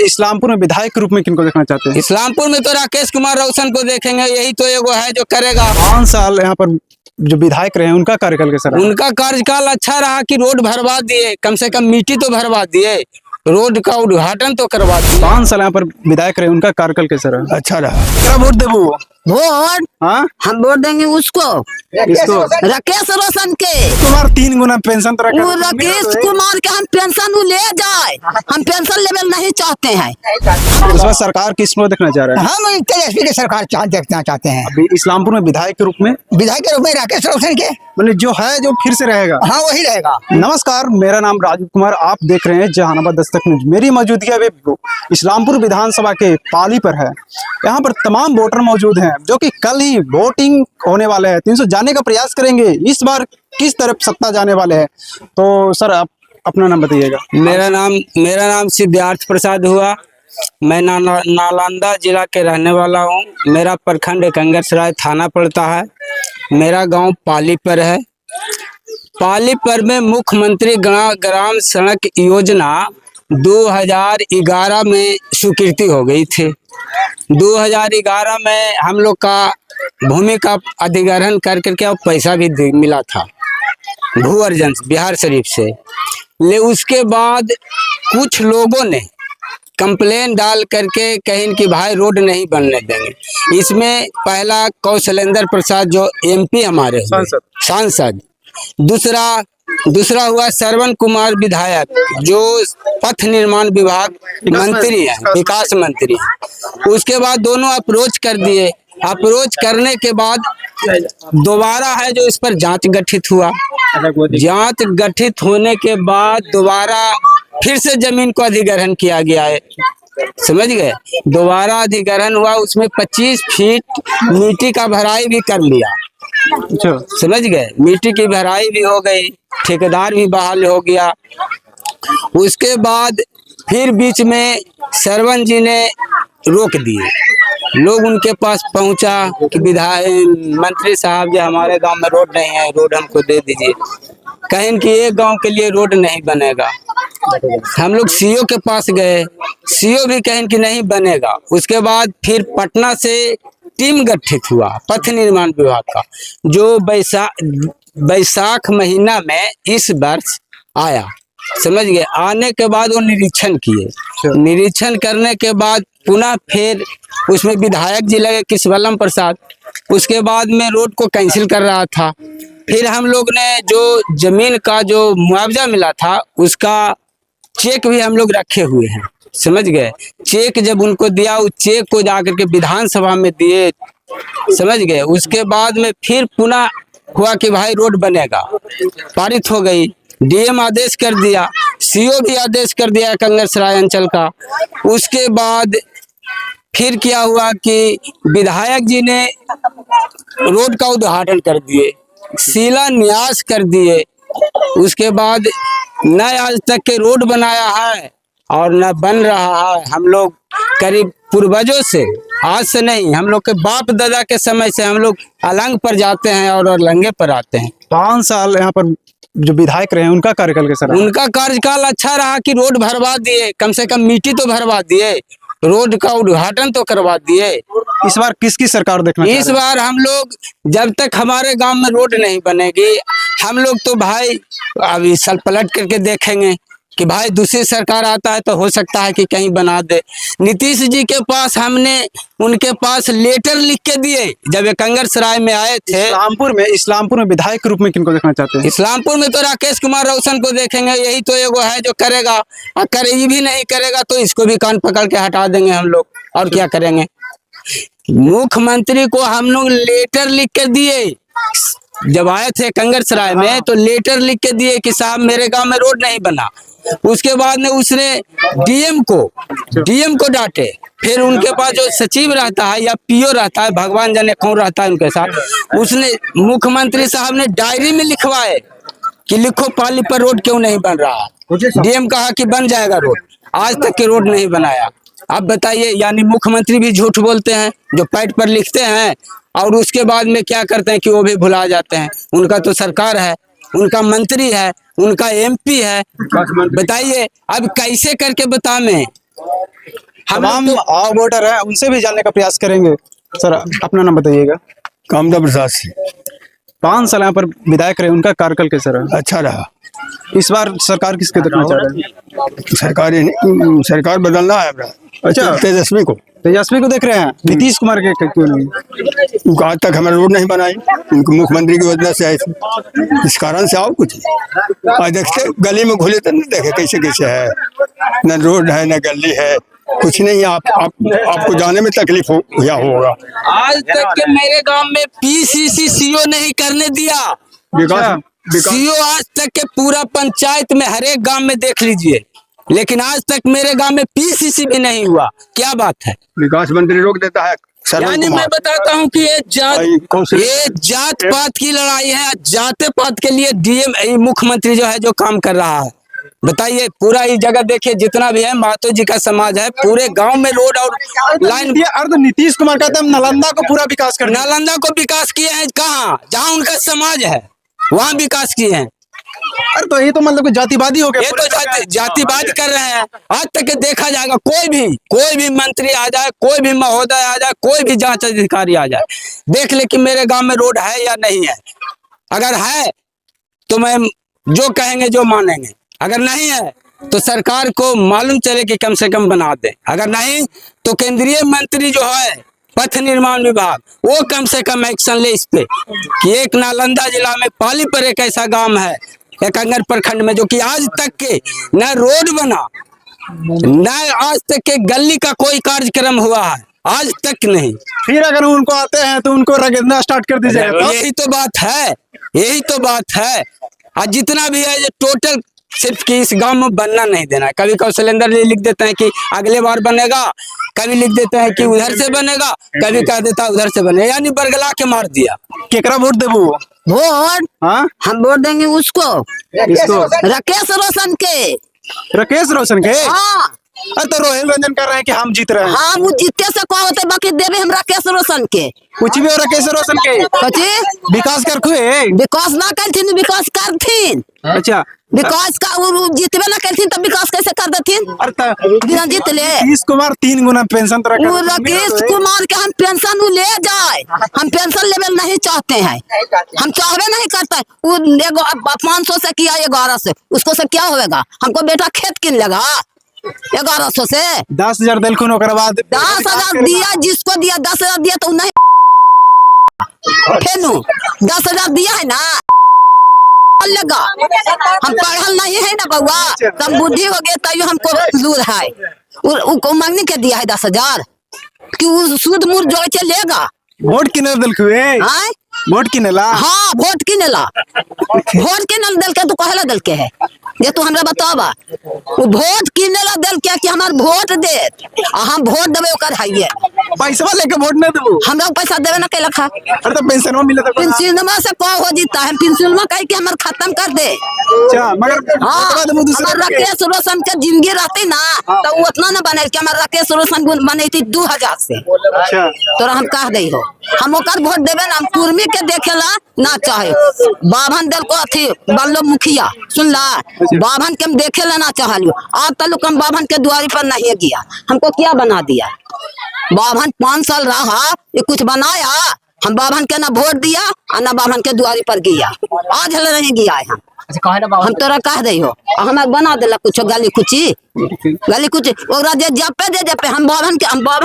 इस्लामपुर में विधायक के रूप में किनको देखना चाहते हैं? इस्लामपुर में तो राकेश कुमार रोशन को देखेंगे, यही तो एगो है जो करेगा। 5 साल यहाँ पर जो विधायक रहे उनका कार्यकाल कैसा रहा? उनका कार्यकाल अच्छा रहा कि रोड भरवा दिए, कम से कम मिट्टी तो भरवा दिए, रोड का उद्घाटन तो करवा दिए। 5 साल यहाँ पर विधायक रहे उनका कार्यकाल कैसा रहा? अच्छा रहा। क्या वोट देबो? वोट हाँ, हम वोट देंगे उसको, किसको? राकेश रोशन के। तुम्हारा 3 गुना पेंशन तो वो राकेश कुमार के हम पेंशन ले जाए, हम पेंशन लेवल नहीं चाहते हैं। इस बार सरकार किसको देखना चाह रहा है? हम तेजस्वी की सरकार देखना चाहते हैं। अभी इस्लामपुर में विधायक के रूप में विधायक के रूप में राकेश रोशन के, मतलब जो है जो फिर से रहेगा। हाँ वही रहेगा। नमस्कार, मेरा नाम राजीव कुमार, आप देख रहे हैं जहानाबाद दस्तक न्यूज। मेरी मौजूदगी अभी इस्लामपुर विधानसभा के पाली पर है। यहाँ पर तमाम वोटर मौजूद हैं जो कि कल ही वोटिंग होने वाले हैं। 300 जाने का प्रयास करेंगे इस बार किस तरफ सत्ता जाने वाले हैं। तो सर आप अपना नाम बताइएगा। मेरा नाम सिद्धार्थ प्रसाद हुआ। मैं नालंदा जिला के रहने वाला हूँ। मेरा प्रखंड कंगरसराय थाना पड़ता है। मेरा गांव पाली पर है। पाली पर में मुख्यमंत्री ग्राम सड़क योजना 2011 में स्वीकृति हो गई थी। 2011 में हम लोग का भूमि का अधिग्रहण करके और पैसा भी मिला था भू अर्जन बिहार शरीफ से। ले उसके बाद कुछ लोगों ने कंप्लेन डाल करके कहीं कि भाई रोड नहीं बनने देंगे। इसमें पहला कौशलेंद्र प्रसाद जो एमपी हमारे सांसद, दूसरा हुआ श्रवण कुमार विधायक जो पथ निर्माण विभाग मंत्री है, विकास मंत्री। उसके बाद दोनों अप्रोच कर दिए। अप्रोच करने के बाद दोबारा है जो इस पर जांच गठित हुआ। जांच गठित होने के बाद दोबारा फिर से जमीन को अधिग्रहण किया गया है। समझ गए? दोबारा अधिग्रहण हुआ, उसमें 25 फीट मिट्टी का भराई भी कर लिया। समझ गए? मिट्टी की भराई भी हो गई, ठेकेदार भी बहाल हो गया। उसके बाद फिर बीच में सरवन जी ने रोक दिए। लोग उनके पास पहुंचा कि विधायक मंत्री साहब जी हमारे गांव में रोड नहीं है, रोड हमको दे दीजिए। कहें कि एक गांव के लिए रोड नहीं बनेगा। हम लोग सीओ के पास गए, सीओ भी कहें कि नहीं बनेगा। उसके बाद फिर पटना से टीम गठित हुआ पथ निर्माण विभाग का, जो बैसाख महीना में इस वर्ष आया। समझ गए? आने के बाद वो निरीक्षण किए। निरीक्षण करने के बाद पुनः फिर उसमें विधायक जी लगे किशवलम प्रसाद। उसके बाद में रोड को कैंसिल कर रहा था। फिर हम लोग ने जो जमीन का जो मुआवजा मिला था उसका चेक भी हम लोग रखे हुए हैं। समझ गए? चेक जब उनको दिया, उस चेक को जाकर के विधानसभा में दिए। समझ गए? उसके बाद में फिर पुनः हुआ कि भाई रोड बनेगा, पारित हो गई। डीएम आदेश कर दिया, सीओ भी आदेश कर दिया कंगरसराय अंचल का। उसके बाद फिर क्या हुआ कि विधायक जी ने रोड का उद्घाटन कर दिए, शिलान्यास कर दिए। उसके बाद न आज तक के रोड बनाया है और न बन रहा है। हम लोग करीब पूर्वजों से, आज से नहीं, हम लोग के बाप दादा के समय से हम लोग अलंग पर जाते हैं और अलंगे पर आते हैं। 5 साल यहाँ पर जो विधायक रहे उनका कार्यकाल कैसा रहा? उनका कार्यकाल अच्छा रहा कि रोड भरवा दिए, कम से कम मिट्टी तो भरवा दिए, रोड का उद्घाटन तो करवा दिए। इस बार किसकी सरकार देखना? इस बार हम लोग, जब तक हमारे गांव में रोड नहीं बनेगी, हम लोग तो भाई अभी साल पलट करके देखेंगे कि भाई दूसरी सरकार आता है तो हो सकता है कि कहीं बना दे। नीतीश जी के पास हमने उनके पास लेटर लिख के दिए जब ये कंगरसराय में आए थे। इस्लामपुर में विधायक के रूप में किनको देखना चाहते हैं? इस्लामपुर में तो राकेश कुमार रोशन को देखेंगे, यही तो एगो है जो करेगा। अगर ये भी नहीं करेगा तो इसको भी कान पकड़ के हटा देंगे हम लोग, और क्या करेंगे। मुख्यमंत्री को हम लोग लेटर लिख के दिए जब आए थे कंगरसराय में, तो लेटर लिख के दिए कि साहब मेरे गांव में रोड नहीं बना। उसके बाद में उसने डीएम को डांटे। फिर उनके पास जो सचिव रहता है या पीओ रहता है, भगवान जाने कौन रहता है उनके साथ, उसने मुख्यमंत्री साहब ने डायरी में लिखवाए कि लिखो पाली पर रोड क्यों नहीं बन रहा। डीएम कहा कि बन जाएगा रोड, आज तक के रोड नहीं बनाया। अब बताइए, यानी मुख्यमंत्री भी झूठ बोलते हैं, जो पैड पर लिखते हैं और उसके बाद में क्या करते हैं कि वो भी भुला जाते हैं। उनका तो सरकार है, उनका मंत्री है, उनका एमपी है। बताइए अब कैसे करके बताएं तमाम वोटर है, उनसे भी जानने का प्रयास करेंगे। सर अपना नाम बताइएगा। कामदा प्रसाद से 5 साल यहाँ पर विधायक रहे, उनका कार्यकाल कैसा रहा? अच्छा रहा। इस बार सरकार किसके देखना चाह रहे हैं? सरकार बदलना है अपना। अच्छा, तेजस्वी को। तेजस्वी को देख रहे हैं, नीतीश कुमार के क्यों नहीं? उनको आज तक हमारे रोड नहीं बनाई, उनको मुख्यमंत्री की वजह से ऐसे इस कारण से आओ कुछ आज देखते गली में घुले तो नहीं देखे कैसे कैसे है, न रोड है न गली है, कुछ नहीं। आपको जाने में तकलीफ होगा। आज तक के मेरे गांव में पीसीसी सीओ नहीं करने दिया। सीओ आज तक के पूरा पंचायत में हर एक गांव में देख लीजिए, लेकिन आज तक मेरे गांव में पीसीसी भी नहीं हुआ। क्या बात है? विकास मंत्री रोक देता है। यानी मैं बताता हूं कि ये जात पात की लड़ाई है। जात पात के लिए डीएम मुख्यमंत्री जो है जो काम कर रहा है, बताइए पूरा इस जगह देखिए जितना भी है महतो जी का समाज है, पूरे गांव में रोड और लाइन। अर्ध नीतीश कुमार कहते हैं नालंदा को पूरा विकास कर, नालंदा को विकास किए हैं कहाँ? जहाँ उनका समाज है वहाँ विकास किए हैं। अरे तो ये तो मतलब जातिवादी हो गया। ये तो जातिवाद कर रहे हैं। आज तक देखा जाएगा कोई भी मंत्री आ जाए, कोई भी महोदय आ जाए, कोई भी जांच अधिकारी आ जाए, देख ले कि मेरे गांव में रोड है या नहीं है। अगर है तो मैं जो कहेंगे जो मानेंगे, अगर नहीं है तो सरकार को मालूम चले कि कम से कम बना दे, अगर नहीं तो केंद्रीय मंत्री जो है पथ निर्माण विभाग वो कम से कम एक्शन ले इस पे कि एक नालंदा जिला में पाली पर एक ऐसा गांव है एक अंगर प्रखंड में जो कि आज तक के न रोड बना न आज तक के गली का कोई कार्यक्रम हुआ है, आज तक नहीं। फिर अगर उनको आते हैं तो उनको रगड़ना स्टार्ट कर दीजिएगा। यही तो बात है। आज जितना भी है टोटल सिर्फ कि इस गांव में बनना नहीं देना है। कभी कौशलेंद्र जी लिख देते हैं कि अगले बार बनेगा, कभी लिख देते हैं कि उधर से बनेगा, कभी कह देता है उधर से बनेगा, यानी बरगला के मार दिया। केकरा वोट देबू? वोट हाँ हम वोट देंगे उसको, राकेश रोशन के। राकेश रोशन के? हाँ। अरे तो रोहित रंजन कर रहे हैं कि हम जीत रहे हैं। हाँ वो जीते से कहा होते, बाकी देवे हम राकेश रोशन के। कुछ भी हो राकेश रोशन के विकास कर विकास ना करथिन, विकास करथिन। अच्छा, विकास का वो जीतबे ना करथिन तो विकास कैसे कर देथिन? बिना जीत ले। नीतीश कुमार 3 गुना पेंशन तो वो राकेश कुमार के हम पेंशन ले जाए, हम पेंशन लेवल नहीं चाहते हैं, हम चाहबे नहीं करते। वो 500 से किया 1100 से, उसको से क्या होगा? हमको बेटा खेत किन लगा 1100 से 10,000 दिलखुन ओकर बाद 10,000 दिया, जिसको दिया 10,000 दिया तो नहीं फेनू 10,000 दिया है ना लगा। हम पढ़ल नहीं है ना बउआ, कम बुद्धि हो गया तैयो हमको लूर है। उनको मांगने के दिया है 10,000 कि वो सूद मूर जोड़ के लेगा। वोट किने दिलखुए? वोट किनेला? हाँ वोट किनेला, वोट किनल दल के तू कहला दल के है ये तू हमरा बतावा। वो वोट किनेला दल के कि हमार वोट दे, हम वोट देबे ओकर हइए। पैसा लेके वोट नहीं देबू? हमरा पैसा देबे ना कैला खा। अरे तो पेंशन में मिले तो पेंशनमा से का हो जीता है, पेंशनमा कह के हमर खत्म कर दे। अच्छा, मगर हाँ हमार राकेश रोशन के जिंदगी रहती ना तो उतना न बने कि हमार राकेश रोशन बनती 2000 से। अच्छा, तोरा हम कह दे हो हम ओकर वोट देबे ना, हम कुर्मी के देखेला ना चाहे। बाभन दल को अथी बल्लो मुखिया सुनला, बाभन के हम देखेला ना चाहलियो। आज तक हम बाभन के द्वारी पर नहीं गया, हमको क्या बना दिया? बाभन 5 साल रहा, ये कुछ बनाया? हम बाभन के ना वोट दिया और ना बाभन के द्वारी पर गया, आज हल नहीं गया है। हम तोरा कह दे हो हमें बना देला कुछ गली कुची ओकरा जे जपे दे जपे। हम बाभन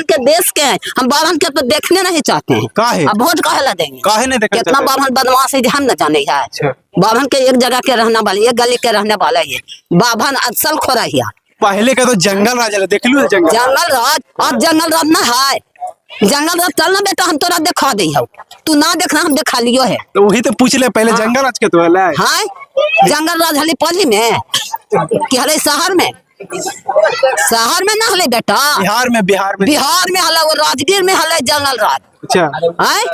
के देश के हैं, हम बाभन के तो देखने नहीं चाहते हैं। काहे? अब वोट काहे ला देंगे? काहे नहीं देखना कितना बाभन बदमाश है हम न जाने है। बाभन के एक जगह के रहने वाले, एक गली के रहने वाला है बाभन। असल खोरहिया पहले का तो जंगल राज है, देख लो जंगल राज। अब जंगल राज ना है, जंगल राज चलना बेटा हम तोरा दिखा दे हो, तू ना देखना हम दिखा लियो है। तो वही तो पूछ ले पहले। जंगल राज के तो है हाँ जंगल राज हले पाली में कि हले शहर में? शहर में ना हले बेटा, बिहार में हला, वो राजगीर में हले जंगल राज। अच्छा, आए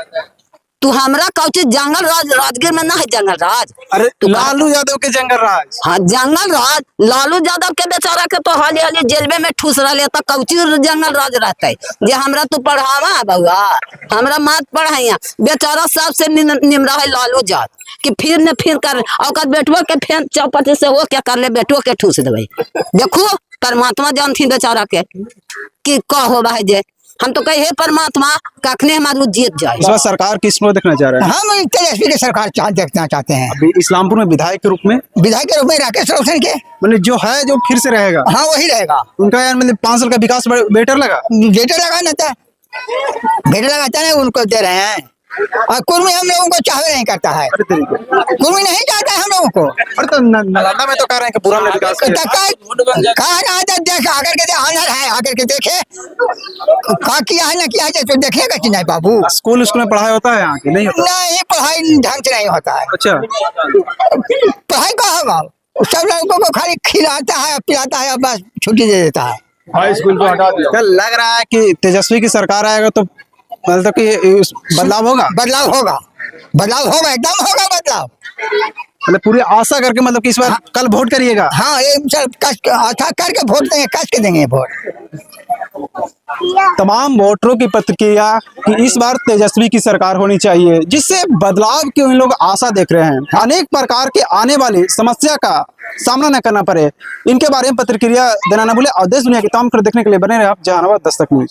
तू हमरा कहू जंगल राज राजगीर में ना है जंगल राज। अरे लालू यादव के जंगल राज। हाँ जंगल राज लालू यादव के बेचारा के तो हाली हाली जेल में ठूस रहा तो कौची जंगल राज रहता है जे हमरा तू पढ़ावा बउआ, हमरा मत पढ़ाइया। बेचारा सबसे निमरा है लालू जात कि फिर न फिर कर और बेटुआ के फेन चौपट से हो क्या कर ले, बेटुआ के ठूस देवे। देखो परमात्मा जानती बेचारा के कि का हो भाई जे हम तो कहे परमात्मा कखने हमारी जीत जाए। इस बार सरकार किस में देखना चाह रहे हैं? हम तेजस्वी की सरकार देखना चाहते हैं। अभी इस्लामपुर में विधायक के रूप में विधायक के रूप में राकेश रोशन के, मतलब जो है जो फिर से रहेगा, हाँ वही रहेगा। उनका यार मतलब 5 साल का विकास बेटर लगा। बेटर लगा ना था, बेटर लगाता है उनको दे रहे हैं। और कुर्मी हम लोगों को चाहवे नहीं करता है, कुर्मी नहीं चाहता है हम लोगों को। अरे तो नालंदा में तो कह रहे हैं कि पूरा हमने विकास किया। कहा ना देख आकर के ऑनर है, आकर के देखे कहा किया है ना किया है तो देखिएगा कि नहीं बाबू। स्कूल में पढ़ाई होता है यहाँ की? नहीं होता। नहीं पढ़ाई ढंग से नहीं होता है। अच्छा, पढ़ाई का होगा, सब लोगों को खाली खिलाता है पिलाता है, बस छुट्टी दे देता है। हाई स्कूल को हटा दिया। क्या लग रहा है कि तेजस्वी की सरकार आएगा तो मतलब कि बदलाव होगा? बदलाव होगा, बदलाव होगा, एकदम होगा बदलाव। मतलब पूरी आशा करके, मतलब कि इस बार कल वोट करिएगा? हाँ ये सब आशा करके वोट देंगे, कस के देंगे वोट। तमाम वोटरों की प्रतिक्रिया कि इस बार तेजस्वी की सरकार होनी चाहिए, जिससे बदलाव की उन लोग आशा देख रहे हैं। अनेक प्रकार के आने वाली समस्या का सामना न करना पड़े, इनके बारे में प्रतिक्रिया देना न भूले। और देश दुनिया की तमाम खबर देखने के लिए बने रहे आप जहानाबाद दस्तक न्यूज।